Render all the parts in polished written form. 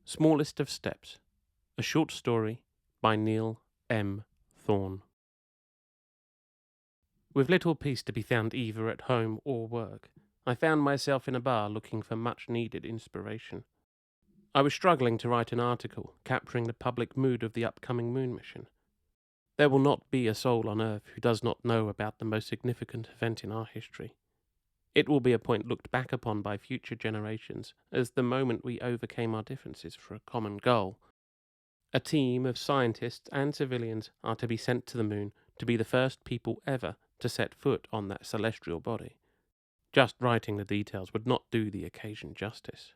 Smallest of Steps, a short story by Neil M. Thorne. With little peace to be found either at home or work, I found myself in a bar looking for much-needed inspiration. I was struggling to write an article capturing the public mood of the upcoming moon mission. There will not be a soul on Earth who does not know about the most significant event in our history. It will be a point looked back upon by future generations as the moment we overcame our differences for a common goal. A team of scientists and civilians are to be sent to the moon to be the first people ever to set foot on that celestial body. Just writing the details would not do the occasion justice.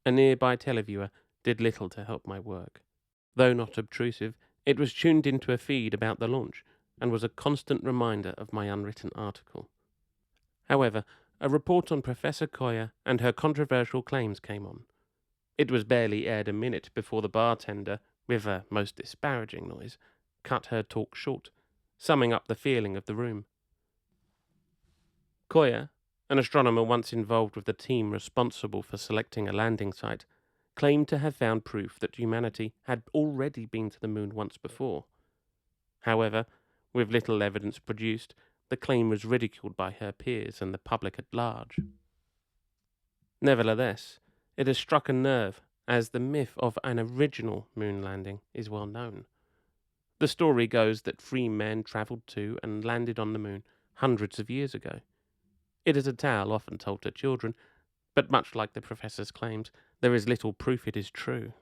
A nearby televiewer did little to help my work. Though not obtrusive, it was tuned into a feed about the launch and was a constant reminder of my unwritten article. However, a report on Professor Koya and her controversial claims came on. It was barely aired a minute before the bartender, with a most disparaging noise, cut her talk short, summing up the feeling of the room. Koya, an astronomer once involved with the team responsible for selecting a landing site, claimed to have found proof that humanity had already been to the moon once before. However, with little evidence produced, the claim was ridiculed by her peers and the public at large. Nevertheless, it has struck a nerve, as the myth of an original moon landing is well known. The story goes that 3 men travelled to and landed on the moon hundreds of years ago. It is a tale often told to children, but much like the professor's claims, there is little proof it is true.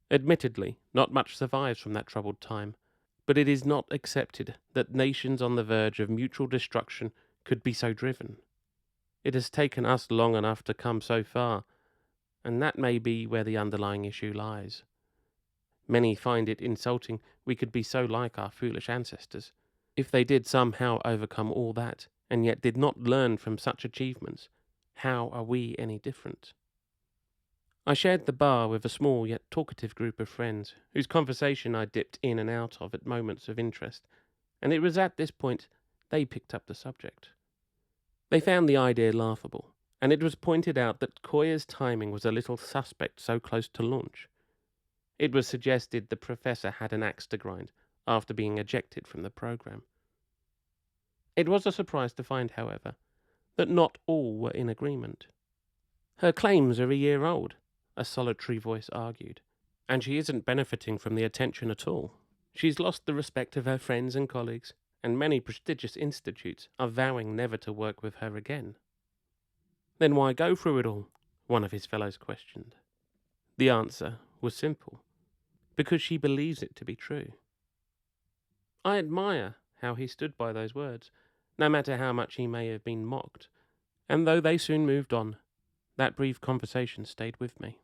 Admittedly, not much survives from that troubled time, but it is not accepted that nations on the verge of mutual destruction could be so driven. It has taken us long enough to come so far, and that may be where the underlying issue lies. Many find it insulting we could be so like our foolish ancestors. If they did somehow overcome all that, and yet did not learn from such achievements, how are we any different? I shared the bar with a small yet talkative group of friends, whose conversation I dipped in and out of at moments of interest, and it was at this point they picked up the subject. They found the idea laughable, and it was pointed out that Koya's timing was a little suspect so close to launch. It was suggested the professor had an axe to grind after being ejected from the program. It was a surprise to find, however, that not all were in agreement. Her claims are a year old, a solitary voice argued, and she isn't benefiting from the attention at all. She's lost the respect of her friends and colleagues, and many prestigious institutes are vowing never to work with her again. Then why go through it all? One of his fellows questioned. The answer was simple. Because she believes it to be true. I admire how he stood by those words, no matter how much he may have been mocked, and though they soon moved on, that brief conversation stayed with me.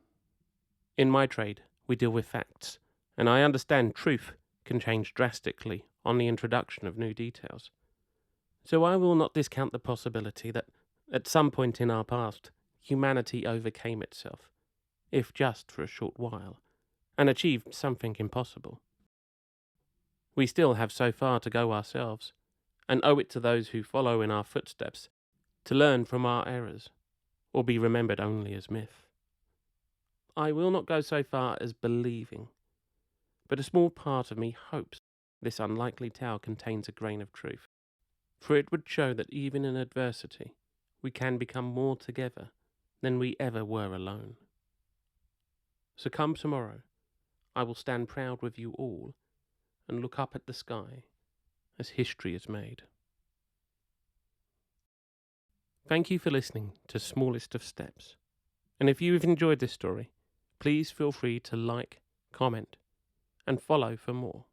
In my trade, we deal with facts, and I understand truth can change drastically on the introduction of new details. So I will not discount the possibility that, at some point in our past, humanity overcame itself, if just for a short while, and achieved something impossible. We still have so far to go ourselves, and owe it to those who follow in our footsteps to learn from our errors, or be remembered only as myth. I will not go so far as believing, but a small part of me hopes this unlikely tale contains a grain of truth, for it would show that even in adversity we can become more together than we ever were alone. So come tomorrow, I will stand proud with you all and look up at the sky as history is made. Thank you for listening to Smallest of Steps, and if you have enjoyed this story, please feel free to like, comment, and follow for more.